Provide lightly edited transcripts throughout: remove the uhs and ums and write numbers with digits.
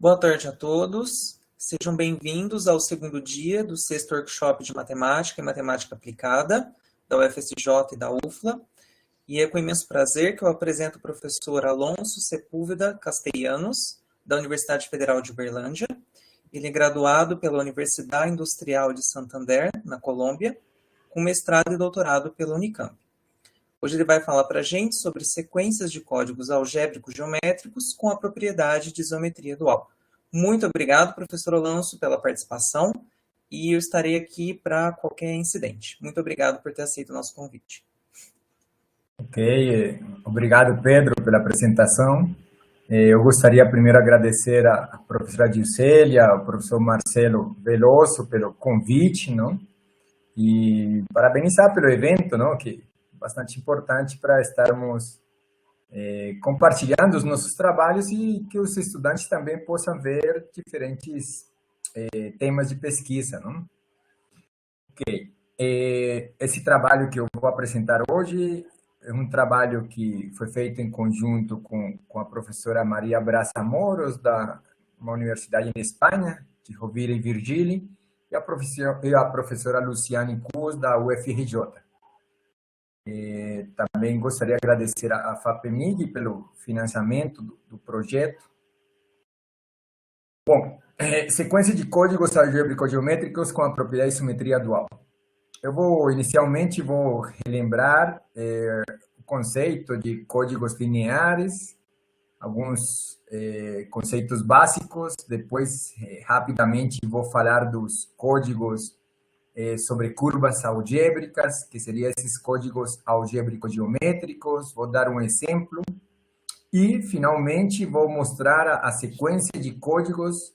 Boa tarde a todos. Sejam bem-vindos ao segundo dia do sexto workshop de Matemática e Matemática Aplicada da UFSJ e da UFLA. E é com imenso prazer que eu apresento o professor Alonso Sepúlveda Castellanos, da Universidade Federal de Uberlândia. Ele é graduado pela Universidade Industrial de Santander, na Colômbia, com mestrado e doutorado pela Unicamp. Hoje ele vai falar para a gente sobre sequências de códigos algébricos geométricos com a propriedade de isometria dual. Muito obrigado, professor Alonso, pela participação, e eu estarei aqui para qualquer incidente. Muito obrigado por ter aceito o nosso convite. Ok, obrigado, Pedro, pela apresentação. Eu gostaria primeiro de agradecer à professora Gilcélia, ao professor Marcelo Veloso pelo convite, não? E parabenizar pelo evento, não? Que é bastante importante para estarmos compartilhando os nossos trabalhos e que os estudantes também possam ver diferentes temas de pesquisa, não? Ok, esse trabalho que eu vou apresentar hoje é um trabalho que foi feito em conjunto com a professora Maria Braz Moros, da uma universidade em Espanha, de Rovira e Virgili, e a professora Luciane Cus, da UFRJ. Também gostaria de agradecer à FAPEMIG pelo financiamento do projeto. Bom, sequência de códigos algébricos geométricos com a propriedade de simetria dual. Eu inicialmente vou relembrar o conceito de códigos lineares, alguns conceitos básicos, depois rapidamente vou falar dos códigos sobre curvas algébricas, que seriam esses códigos algébricos geométricos, vou dar um exemplo, e finalmente vou mostrar a sequência de códigos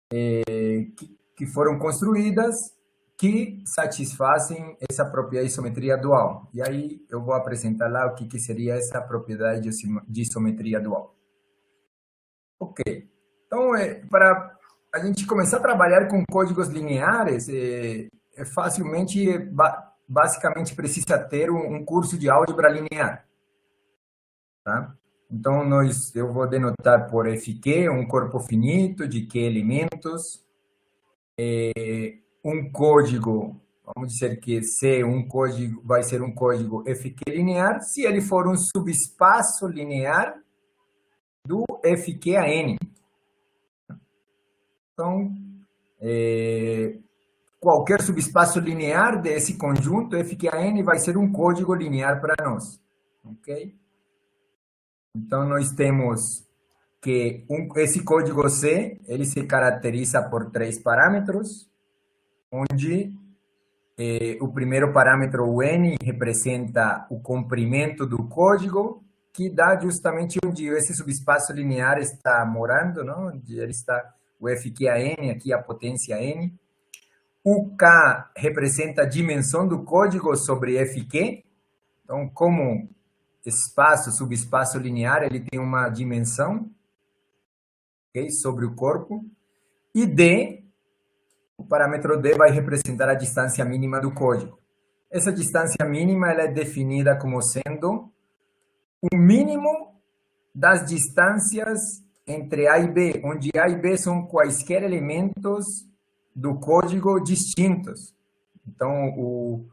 que foram construídas que satisfazem essa propriedade de isometria dual. E aí eu vou apresentar lá o que seria essa propriedade de isometria dual. Ok. Então, para a gente começar a trabalhar com códigos lineares, basicamente precisa ter um curso de álgebra linear. Tá? Então, eu vou denotar por Fq, um corpo finito de Q elementos, um código, vamos dizer que C, um código, vai ser um código Fq linear, se ele for um subespaço linear do Fqn. Então, qualquer subespaço linear desse conjunto Fqn vai ser um código linear para nós, ok? Então, nós temos que esse código C, ele se caracteriza por 3 parâmetros, onde o primeiro parâmetro, o n, representa o comprimento do código, que dá justamente onde esse subespaço linear está morando, não? Onde ele está, o Fqn, aqui a potência n. O k representa a dimensão do código sobre Fq. Então, como subespaço linear, ele tem uma dimensão, okay, sobre o corpo. E d, o parâmetro d vai representar a distância mínima do código. Essa distância mínima ela é definida como sendo o mínimo das distâncias entre A e B, onde A e B são quaisquer elementos do código distintos. Então,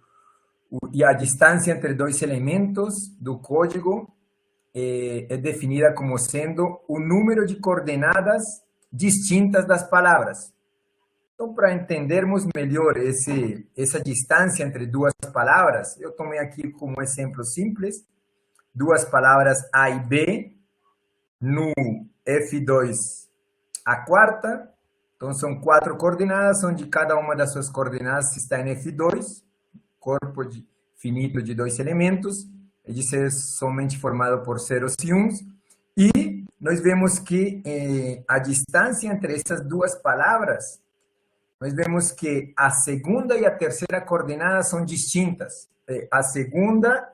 e a distância entre dois elementos do código é definida como sendo o número de coordenadas distintas das palavras. Então, para entendermos melhor essa distância entre duas palavras, eu tomei aqui como exemplo simples, duas palavras A e B no F2 a quarta. Então, são 4 coordenadas, onde cada uma das suas coordenadas está em F2, corpo finito de 2 elementos, de ser somente formado por zeros e uns, e nós vemos que a distância entre essas duas palavras, nós vemos que a segunda e a terceira coordenada são distintas. A segunda,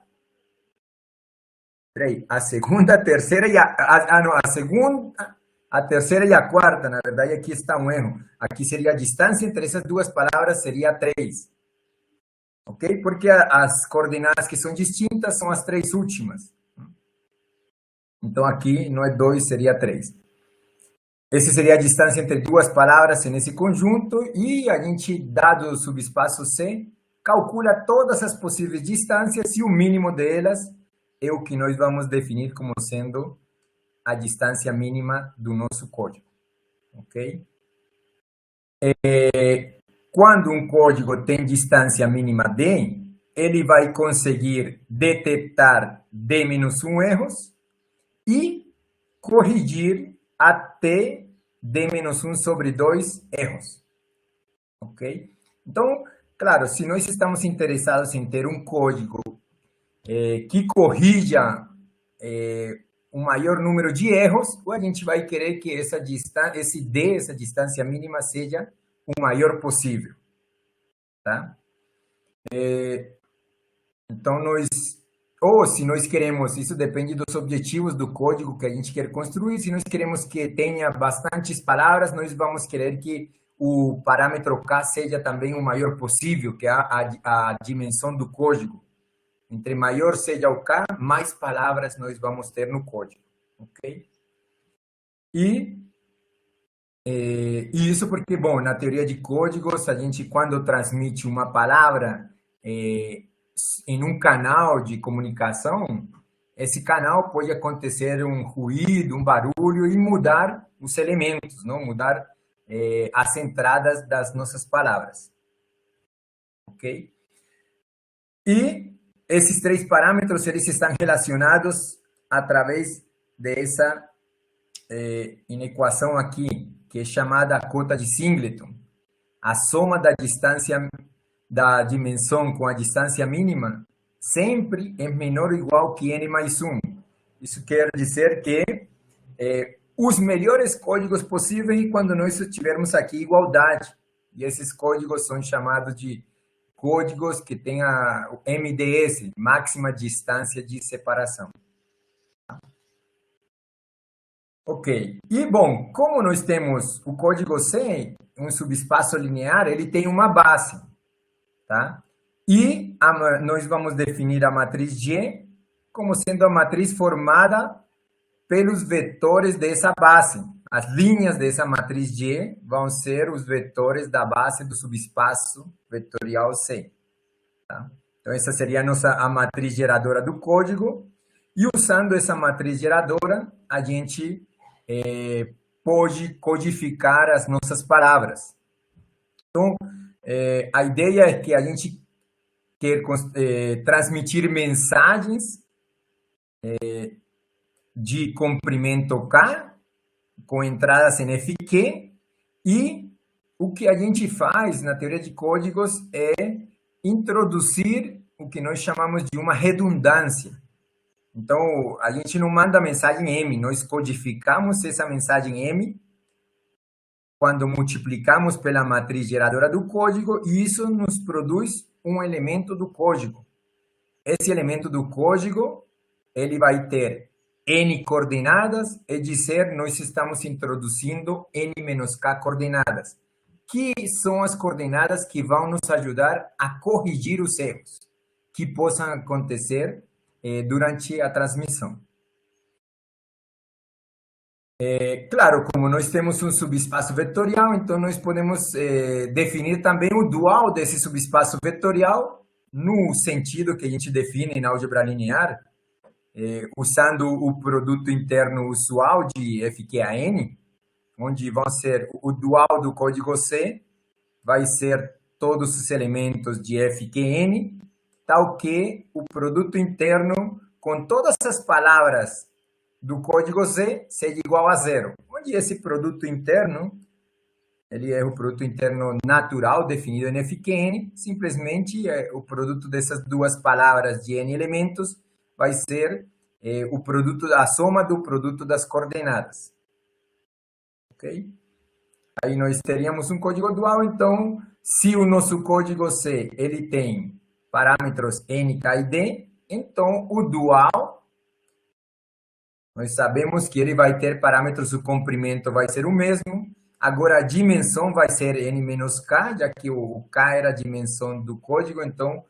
a terceira e a terceira e a quarta, na verdade aqui está um erro. Aqui seria a distância entre essas duas palavras seria 3. Ok? Porque as coordenadas que são distintas são as 3 últimas. Então aqui não é 2, seria 3. Essa seria a distância entre duas palavras nesse conjunto, e a gente, dado o subespaço C, calcula todas as possíveis distâncias e o mínimo delas é o que nós vamos definir como sendo a distância mínima do nosso código, ok? Quando um código tem distância mínima D, ele vai conseguir detectar D-1 erros e corrigir até D-1 sobre 2 erros, ok? Então, claro, se nós estamos interessados em ter um código que corrija um maior número de erros, a gente vai querer que esse D, essa distância mínima, seja o maior possível, tá? Então, ou se nós queremos, isso depende dos objetivos do código que a gente quer construir, se nós queremos que tenha bastantes palavras, nós vamos querer que o parâmetro K seja também o maior possível, que é a dimensão do código. Entre maior seja o K, mais palavras nós vamos ter no código, ok? E isso porque, bom, na teoria de códigos, a gente, quando transmite uma palavra em um canal de comunicação, esse canal pode acontecer um ruído, um barulho e mudar os elementos, não? Mudar as entradas das nossas palavras, ok? E esses três parâmetros, eles estão relacionados através dessa inequação aqui, que é chamada cota de Singleton. A soma da distância da dimensão com a distância mínima sempre é menor ou igual que n mais 1. Isso quer dizer que os melhores códigos possíveis quando nós tivermos aqui igualdade. E esses códigos são chamados de códigos que têm o MDS, máxima distância de separação. Ok. E, bom, como nós temos o código C, um subespaço linear, ele tem uma base, tá? E nós vamos definir a matriz G como sendo a matriz formada pelos vetores dessa base. As linhas dessa matriz G vão ser os vetores da base do subespaço vetorial C, tá? Então, essa seria a matriz geradora do código. E usando essa matriz geradora, a gente pode codificar as nossas palavras. Então, a ideia é que a gente quer transmitir mensagens de comprimento K, com entradas em FQ, e o que a gente faz na teoria de códigos é introduzir o que nós chamamos de uma redundância. Então, a gente não manda mensagem M, nós codificamos essa mensagem M quando multiplicamos pela matriz geradora do código, e isso nos produz um elemento do código. Esse elemento do código, ele vai ter N coordenadas, é dizer, nós estamos introduzindo N-K coordenadas, que são as coordenadas que vão nos ajudar a corrigir os erros que possam acontecer durante a transmissão. Claro, como nós temos um subespaço vetorial, então nós podemos definir também o dual desse subespaço vetorial, no sentido que a gente define na álgebra linear, usando o produto interno usual de FQAN, onde vão ser o dual do código C, vai ser todos os elementos de FQN, tal que o produto interno com todas as palavras do código C seja igual a zero. Onde esse produto interno, ele é o produto interno natural definido em FQN, simplesmente o produto dessas duas palavras de N elementos vai ser o produto, a soma do produto das coordenadas. Ok? Aí nós teríamos um código dual, então, se o nosso código C ele tem parâmetros N, K e D, então o dual, nós sabemos que ele vai ter parâmetros, o comprimento vai ser o mesmo. Agora a dimensão vai ser N-K, já que o K era a dimensão do código, então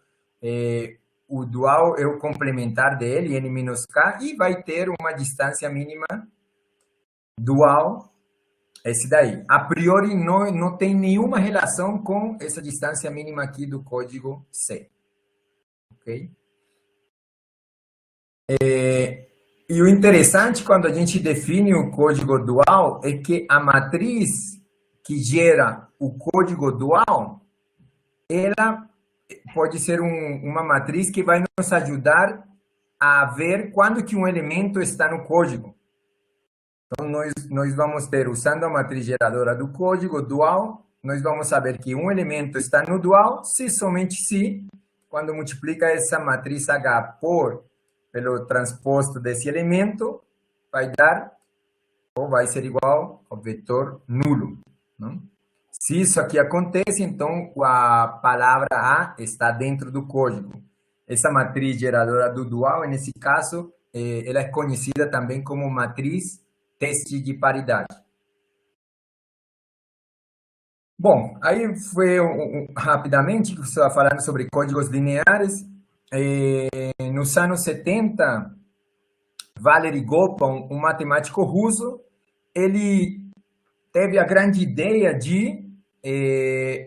o dual é o complementar dele, N-K, e vai ter uma distância mínima dual, esse daí. A priori, não tem nenhuma relação com essa distância mínima aqui do código C. Ok? E o interessante quando a gente define o código dual é que a matriz que gera o código dual, ela pode ser uma matriz que vai nos ajudar a ver quando que um elemento está no código. Então, nós vamos ter, usando a matriz geradora do código dual, nós vamos saber que um elemento está no dual, se somente se, quando multiplica essa matriz H pelo transposto desse elemento, vai dar, ou vai ser igual ao vetor nulo. Não? Se isso aqui acontece, então a palavra A está dentro do código. Essa matriz geradora do dual, nesse caso, ela é conhecida também como matriz teste de paridade. Bom, aí foi rapidamente, estava falando sobre códigos lineares. Nos anos 70, Valery Gopan, um matemático russo, ele teve a grande ideia de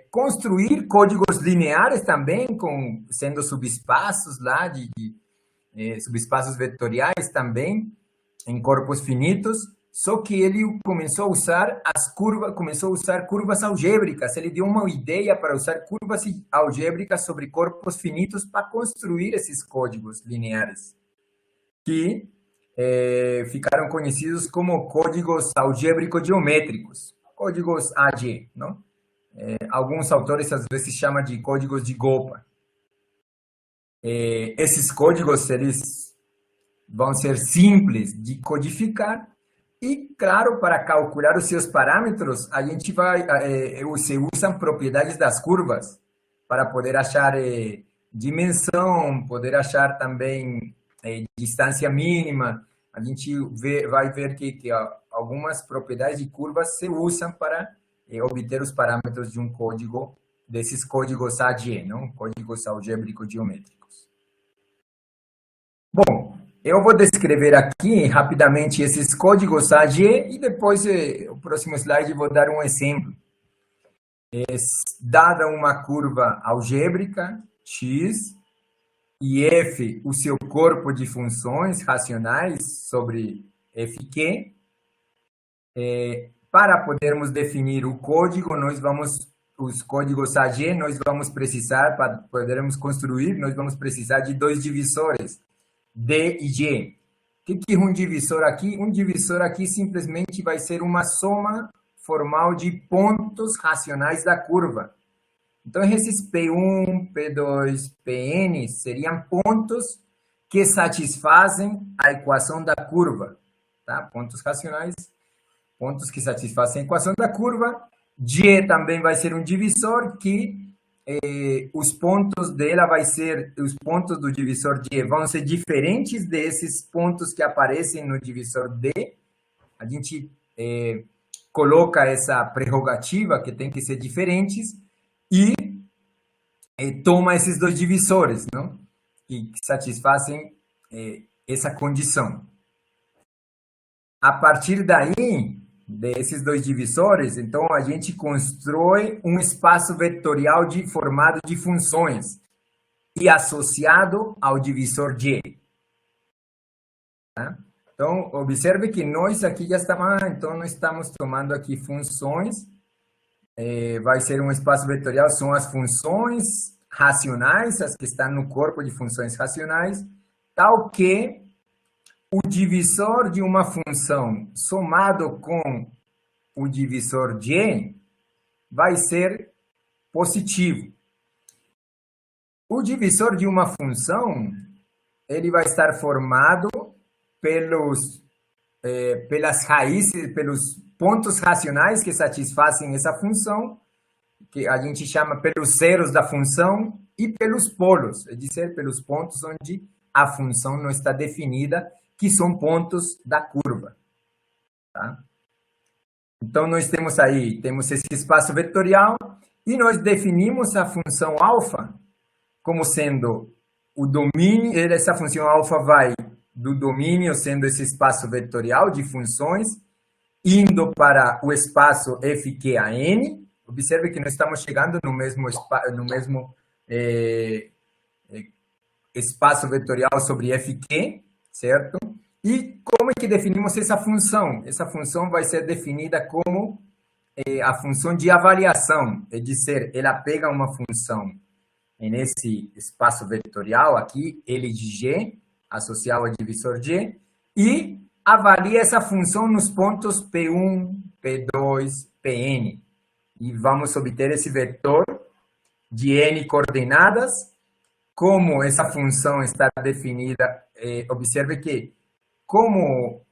construir códigos lineares também, sendo subespaços lá, subespaços vetoriais também, em corpos finitos, só que ele começou a usar curvas algébricas. Ele deu uma ideia para usar curvas algébricas sobre corpos finitos para construir esses códigos lineares, que ficaram conhecidos como códigos algébrico-geométricos, códigos AG, não? Alguns autores às vezes chamam de códigos de Gopan. Esses códigos, eles vão ser simples de codificar e, claro, para calcular os seus parâmetros, se usam propriedades das curvas para poder achar dimensão, poder achar também distância mínima. A gente vai ver que algumas propriedades de curvas se usam para obter os parâmetros de um código, desses códigos AG, não? Códigos algébrico-geométricos. Bom, eu vou descrever aqui rapidamente esses códigos AG e depois, o próximo slide, vou dar um exemplo. Dada uma curva algébrica, x, e f, o seu corpo de funções racionais sobre fq, para podermos definir o código, os códigos AG, nós vamos precisar, para podermos construir, nós vamos precisar de dois divisores, D e G. O que é um divisor aqui? Um divisor aqui simplesmente vai ser uma soma formal de pontos racionais da curva. Então, esses P1, P2, Pn seriam pontos que satisfazem a equação da curva. Tá? Pontos racionais, pontos que satisfazem a equação da curva. G também vai ser um divisor que os pontos os pontos do divisor G vão ser diferentes desses pontos que aparecem no divisor D. A gente coloca essa prerrogativa que tem que ser diferentes e toma esses dois divisores, não? Que satisfazem essa condição. A partir daí, desses dois divisores, então a gente constrói um espaço vetorial formado de funções e associado ao divisor G. Tá? Então, observe que nós aqui nós estamos tomando aqui funções, vai ser um espaço vetorial, são as funções racionais, as que estão no corpo de funções racionais, tal que o divisor de uma função somado com o divisor G vai ser positivo. O divisor de uma função, ele vai estar formado pelas raízes, pelos pontos racionais que satisfazem essa função, que a gente chama pelos zeros da função, e pelos polos, é dizer, pelos pontos onde a função não está definida, que são pontos da curva. Tá? Então, nós temos esse espaço vetorial, e nós definimos a função alfa como sendo o domínio, essa função alfa vai do domínio, sendo esse espaço vetorial de funções, indo para o espaço FQAN. Observe que nós estamos chegando no mesmo espaço vetorial sobre FQ, certo? E como é que definimos essa função? Essa função vai ser definida como a função de avaliação, é dizer, ela pega uma função nesse espaço vetorial aqui, L de G, associado ao divisor G, e avalia essa função nos pontos P1, P2, Pn. E vamos obter esse vetor de n coordenadas. Como essa função está definida, observe que, como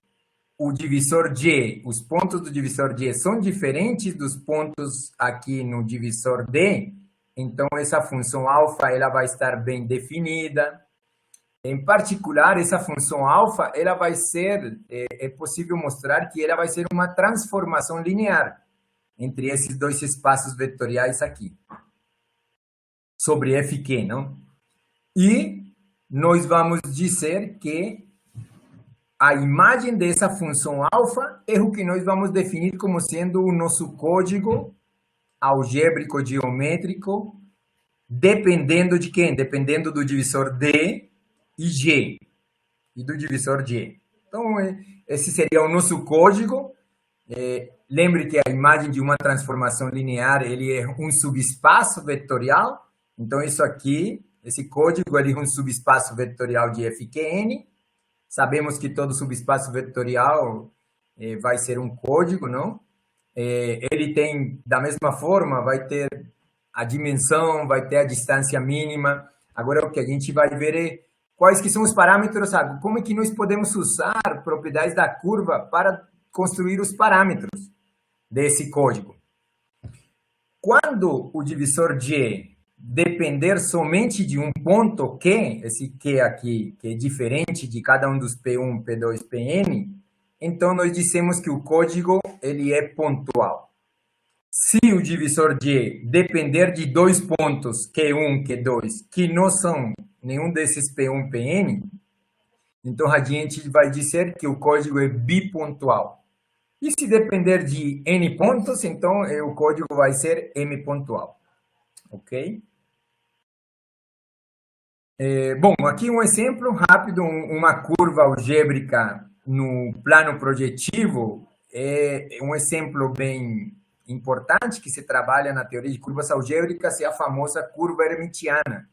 o divisor G, os pontos do divisor G são diferentes dos pontos aqui no divisor D, então essa função alfa ela vai estar bem definida. Em particular, essa função alfa, ela vai ser, é possível mostrar que ela vai ser uma transformação linear entre esses dois espaços vetoriais aqui, sobre FQ, não? E nós vamos dizer que a imagem dessa função alfa é o que nós vamos definir como sendo o nosso código algébrico geométrico, dependendo de quem? Dependendo do divisor D e G, e do divisor G. Então, esse seria o nosso código. Lembre que a imagem de uma transformação linear, ele é um subespaço vetorial. Então, isso aqui, esse código, ele é um subespaço vetorial de FQN. Sabemos que todo subespaço vetorial vai ser um código, não? Ele tem, da mesma forma, vai ter a dimensão, vai ter a distância mínima. Agora, o que a gente vai ver é quais que são os parâmetros, sabe? Como é que nós podemos usar propriedades da curva para construir os parâmetros desse código. Quando o divisor G depender somente de um ponto Q, esse Q aqui, que é diferente de cada um dos P1, P2, Pn, então nós dissemos que o código ele é pontual. Se o divisor G depender de dois pontos Q1, Q2, que não são nenhum desses P1, Pn, então a gente vai dizer que o código é bipontual. E se depender de N pontos, então o código vai ser M pontual. Ok? Bom, aqui um exemplo rápido, uma curva algébrica no plano projetivo, é um exemplo bem importante que se trabalha na teoria de curvas algébricas, é a famosa curva hermitiana.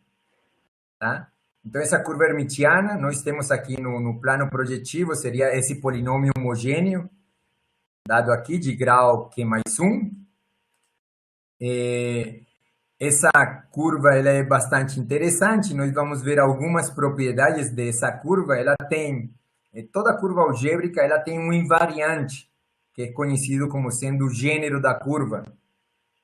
Tá? Então, essa curva hermitiana, nós temos aqui no plano projetivo, seria esse polinômio homogêneo, dado aqui de grau Q mais 1. Essa curva ela é bastante interessante, nós vamos ver algumas propriedades dessa curva. Ela tem, toda curva algébrica, ela tem um invariante, que é conhecido como sendo o gênero da curva.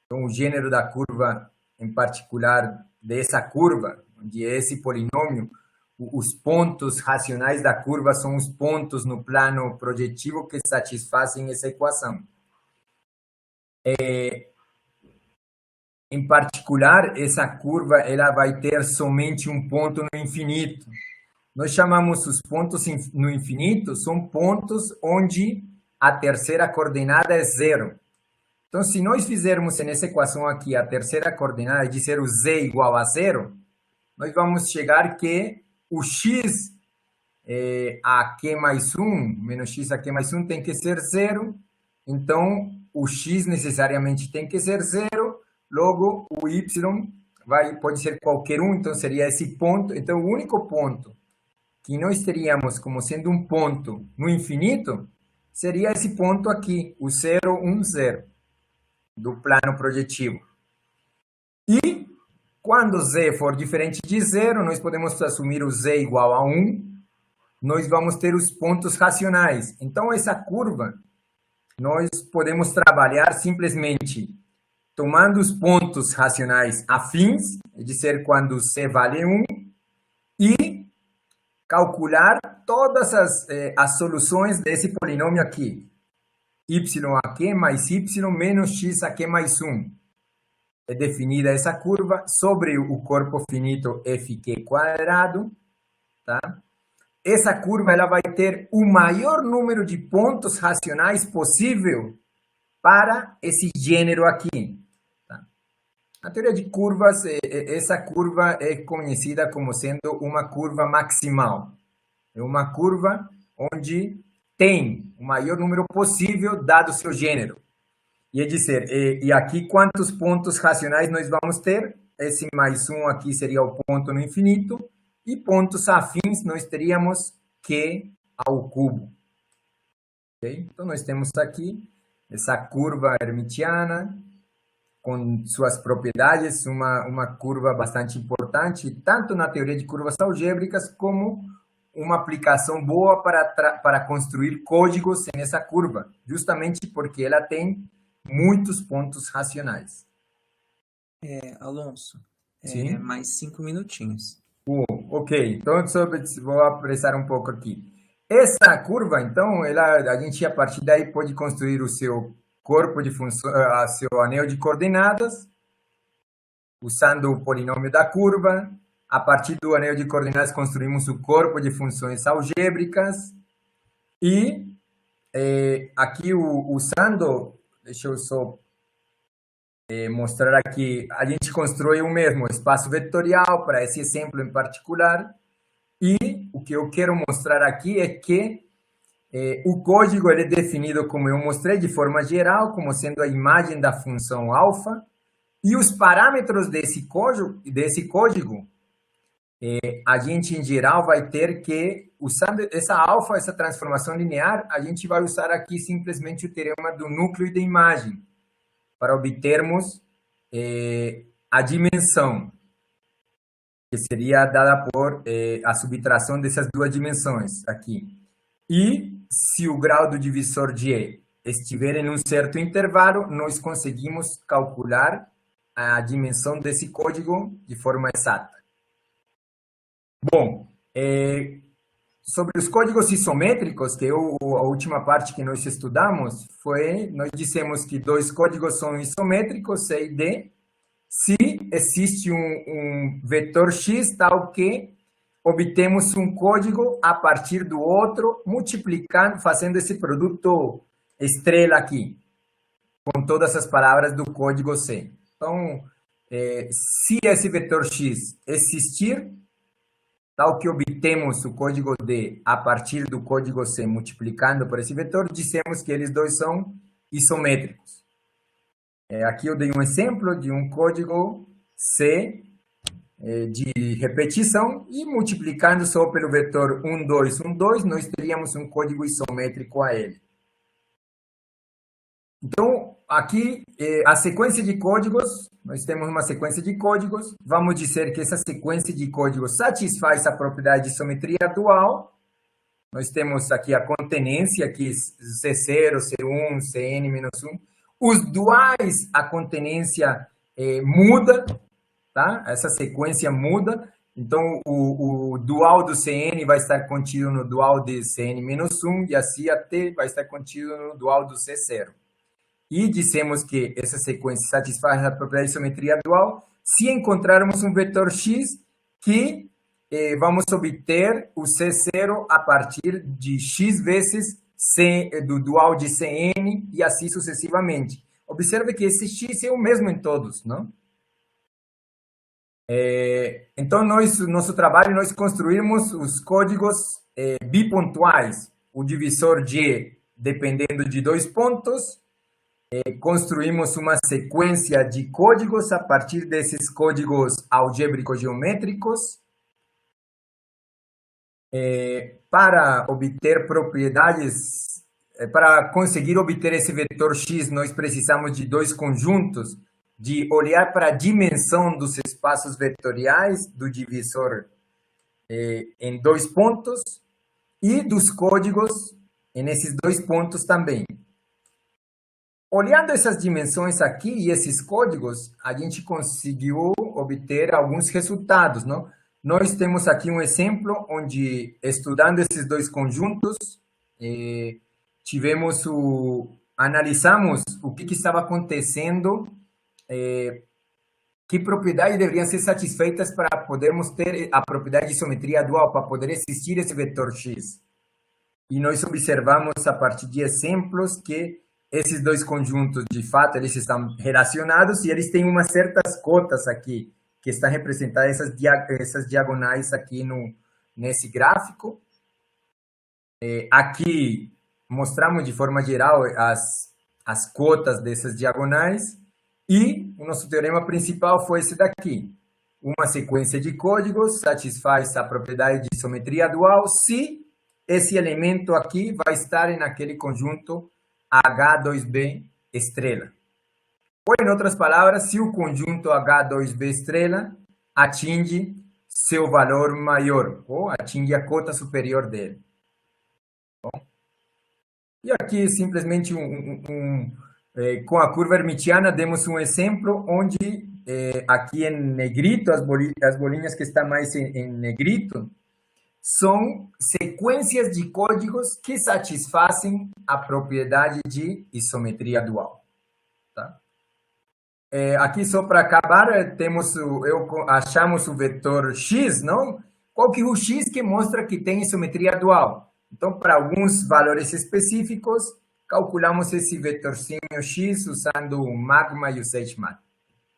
Então, o gênero da curva, em particular, dessa curva, onde é esse polinômio, os pontos racionais da curva são os pontos no plano projetivo que satisfazem essa equação. Em particular, essa curva ela vai ter somente um ponto no infinito. Nós chamamos os pontos no infinito, são pontos onde a terceira coordenada é zero. Então, se nós fizermos nessa equação aqui a terceira coordenada de ser o z igual a zero, nós vamos chegar que o x a q mais 1, menos x a q mais 1 tem que ser zero. Então, o x necessariamente tem que ser zero. Logo, o y pode ser qualquer um, então seria esse ponto. Então, o único ponto que nós teríamos como sendo um ponto no infinito seria esse ponto aqui, o 0, 1, 0, do plano projetivo. E quando z for diferente de zero, nós podemos assumir o z igual a 1, nós vamos ter os pontos racionais. Então, essa curva, nós podemos trabalhar simplesmente tomando os pontos racionais afins, é dizer, quando c vale 1, e calcular todas as soluções desse polinômio aqui. Y a q mais y menos x a q mais 1. É definida essa curva sobre o corpo finito fq quadrado, tá? essa curva ela vai ter o maior número de pontos racionais possível para esse gênero aqui. Tá? Na teoria de curvas, essa curva é conhecida como sendo uma curva maximal. É uma curva onde tem o maior número possível dado o seu gênero. E é dizer, e aqui quantos pontos racionais nós vamos ter? Esse mais um aqui seria o ponto no infinito, e pontos afins nós teríamos Q ao cubo. Okay? Então, nós temos aqui essa curva hermitiana, com suas propriedades, uma curva bastante importante, tanto na teoria de curvas algébricas, como uma aplicação boa para construir códigos nessa curva, justamente porque ela tem muitos pontos racionais. Alonso, Sim? mais 5 minutinhos. Ok, então vou apressar um pouco aqui. Essa curva, então, a gente a partir daí pode construir o seu corpo de funções, seu anel de coordenadas, usando o polinômio da curva. A partir do anel de coordenadas, construímos o corpo de funções algébricas. E aqui, usando, deixa eu só mostrar aqui, a gente constrói o mesmo espaço vetorial para esse exemplo em particular. E o que eu quero mostrar aqui é que o código ele é definido, como eu mostrei, de forma geral, como sendo a imagem da função alfa, e os parâmetros desse código a gente, em geral, vai ter que, usando essa alfa, essa transformação linear, a gente vai usar aqui simplesmente o teorema do núcleo de imagem, para obtermos a dimensão, que seria dada por a subtração dessas duas dimensões aqui. E se o grau do divisor de E estiver em um certo intervalo, nós conseguimos calcular a dimensão desse código de forma exata. Bom, sobre os códigos isométricos, que é a última parte que nós estudamos, nós dissemos que dois códigos são isométricos, C e D, se existe um vetor X tal que obtemos um código a partir do outro, multiplicando, fazendo esse produto estrela aqui, com todas as palavras do código C. Então, se esse vetor X existir, tal que obtemos o código D a partir do código C multiplicando por esse vetor, dissemos que eles dois são isométricos. Aqui eu dei um exemplo de um código C de repetição e multiplicando só pelo vetor 1, 2, 1, 2, nós teríamos um código isométrico a ele. Então, aqui, a sequência de códigos, nós temos uma sequência de códigos, vamos dizer que essa sequência de códigos satisfaz a propriedade de isometria dual. Nós temos aqui a contenência, aqui C0, C1, Cn menos 1. Os duais, a contenência muda, tá? Essa sequência muda. Então, o dual do Cn vai estar contido no dual de Cn menos 1, e assim até vai estar contido no dual do C0. E dissemos que essa sequência satisfaz a propriedade de simetria dual se encontrarmos um vetor x que vamos obter o C0 a partir de x vezes do dual de Cn e assim sucessivamente. Observe que esse x é o mesmo em todos, não? Então, nosso trabalho, nós construímos os códigos bipontuais, o divisor de dependendo de 2 pontos. Construímos uma sequência de códigos a partir desses códigos algébrico-geométricos para obter propriedades, para conseguir obter esse vetor x, nós precisamos de 2 conjuntos, de olhar para a dimensão dos espaços vetoriais do divisor em 2 pontos e dos códigos nesses 2 pontos também. Olhando essas dimensões aqui e esses códigos, a gente conseguiu obter alguns resultados, não? Nós temos aqui um exemplo onde, estudando esses 2 conjuntos, analisamos o que estava acontecendo que propriedades deveriam ser satisfeitas para podermos ter a propriedade de isometria dual, para poder existir esse vetor X. E nós observamos, a partir de exemplos, que esses dois conjuntos, de fato, eles estão relacionados e eles têm umas certas cotas aqui, que estão representadas essas diagonais aqui nesse gráfico. Aqui mostramos de forma geral as cotas dessas diagonais e o nosso teorema principal foi esse daqui. Uma sequência de códigos satisfaz a propriedade de isometria dual se esse elemento aqui vai estar naquele conjunto H2B estrela. Ou, em outras palavras, se o conjunto H2B estrela atinge seu valor maior, ou atinge a cota superior dele. Bom, e aqui, simplesmente, com a curva hermitiana, demos um exemplo onde, aqui em negrito, as bolinhas que estão mais em negrito, são sequências de códigos que satisfazem a propriedade de isometria dual. Tá? Aqui, só para acabar, achamos o vetor X, não? Qual que é o X que mostra que tem isometria dual? Então, para alguns valores específicos, calculamos esse vetorzinho X usando o Magma e o SageMath.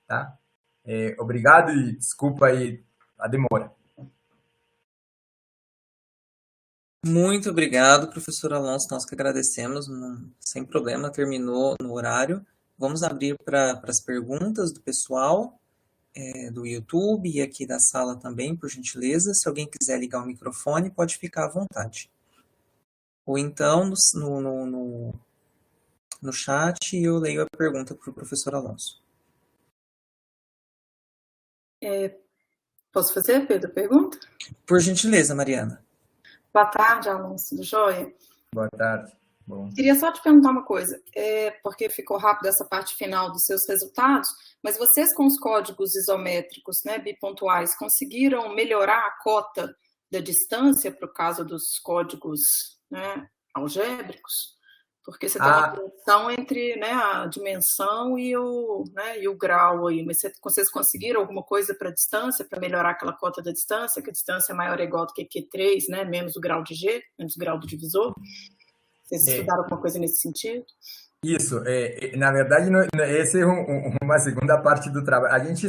Tá? Obrigado e desculpa aí a demora. Muito obrigado, professor Alonso. Nós que agradecemos, sem problema, terminou no horário. Vamos abrir para as perguntas do pessoal do YouTube e aqui da sala também, por gentileza. Se alguém quiser ligar o microfone, pode ficar à vontade. Ou então, no chat, eu leio a pergunta para o professor Alonso. Posso fazer, Pedro, a pergunta? Por gentileza, Mariana. Boa tarde, Alonso, tudo jóia? Boa tarde. Bom. Queria só te perguntar uma coisa, porque ficou rápido essa parte final dos seus resultados, mas vocês com os códigos isométricos, né, bipontuais, conseguiram melhorar a cota da distância para o caso dos códigos, né, algébricos? Porque você tem uma relação entre, né, a dimensão e o grau aí, mas vocês conseguiram alguma coisa para a distância, para melhorar aquela cota da distância, que a distância é maior ou igual do que Q3, né, menos o grau de G, menos o grau do divisor? Vocês estudaram alguma coisa nesse sentido? Isso, na verdade, essa é uma segunda parte do trabalho. A gente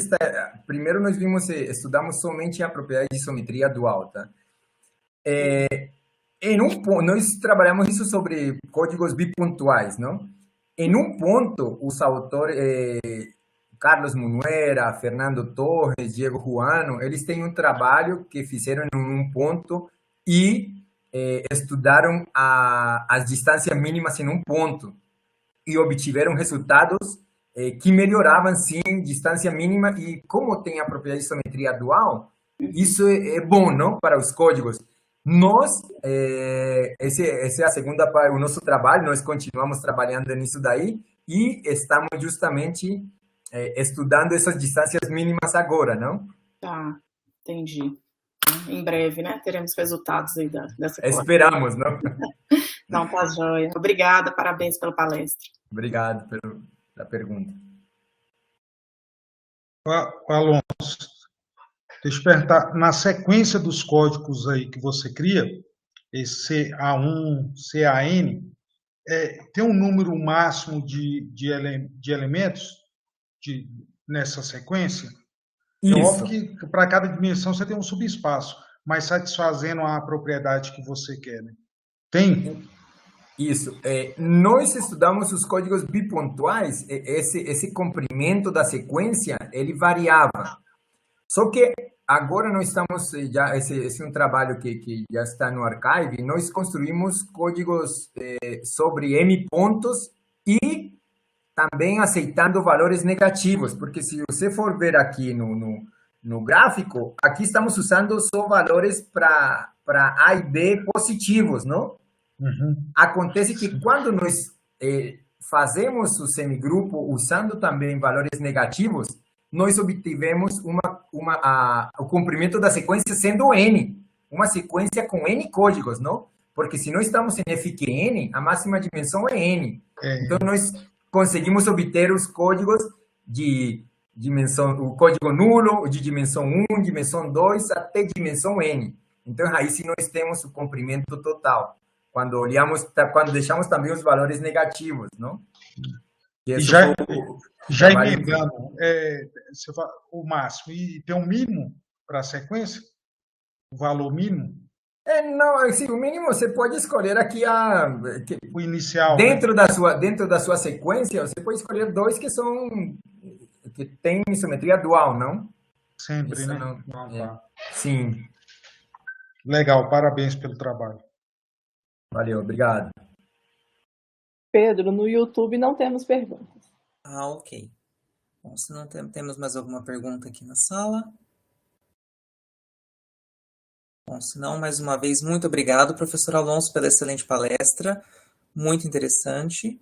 primeiro nós estudamos somente a propriedade de isometria dual, tá? Nós trabalhamos isso sobre códigos bipontuais, não? Em um ponto, os autores, Carlos Munuera, Fernando Torres, Diego Ruano, eles têm um trabalho que fizeram em um ponto e estudaram as distâncias mínimas em um ponto e obtiveram resultados que melhoravam, sim, distância mínima e como tem a propriedade de isometria dual, isso é bom, não? Para os códigos. Nós, essa é a segunda parte do nosso trabalho, nós continuamos trabalhando nisso daí e estamos justamente estudando essas distâncias mínimas agora, não? Tá, entendi. Em breve, né? Teremos resultados aí dessa coisa. Esperamos, não? Não, tá joia. Obrigada, parabéns pela palestra. Obrigado pela pergunta. Alonso, deixa eu perguntar, na sequência dos códigos aí que você cria, esse CA1, CAN, tem um número máximo de elementos nessa sequência? Isso. É óbvio que para cada dimensão você tem um subespaço, mas satisfazendo a propriedade que você quer, né? Tem? Isso. Nós estudamos os códigos bipontuais, esse comprimento da sequência, ele variava. Só que agora nós estamos, esse é um trabalho que já está no Archive, nós construímos códigos sobre M pontos e também aceitando valores negativos, porque se você for ver aqui no gráfico, aqui estamos usando só valores para A e B positivos, não? Uhum. Acontece que quando nós fazemos o semigrupo usando também valores negativos, nós obtivemos o comprimento da sequência sendo N, uma sequência com N códigos, não? Porque se nós estamos em FQN, a máxima dimensão é N. Então, nós conseguimos obter os códigos de o código nulo, de dimensão 1, dimensão 2, até dimensão n. Então, aí sim nós temos o comprimento total. Quando deixamos também os valores negativos, não? E já emendando, o máximo, e tem um mínimo para a sequência? O valor mínimo? Não, assim, o mínimo você pode escolher aqui o inicial. Dentro da sua sequência, você pode escolher 2 que tem simetria dual, não? Sempre, isso, né? Não, tá. Sim. Legal, parabéns pelo trabalho. Valeu, obrigado. Pedro, no YouTube não temos perguntas. Ok. Bom, se não temos mais alguma pergunta aqui na sala. Bom, se não, mais uma vez, muito obrigado, professor Alonso, pela excelente palestra, muito interessante.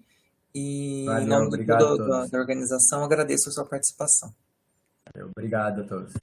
E Valeu, em nome obrigado da organização, agradeço a sua participação. Valeu, obrigado a todos.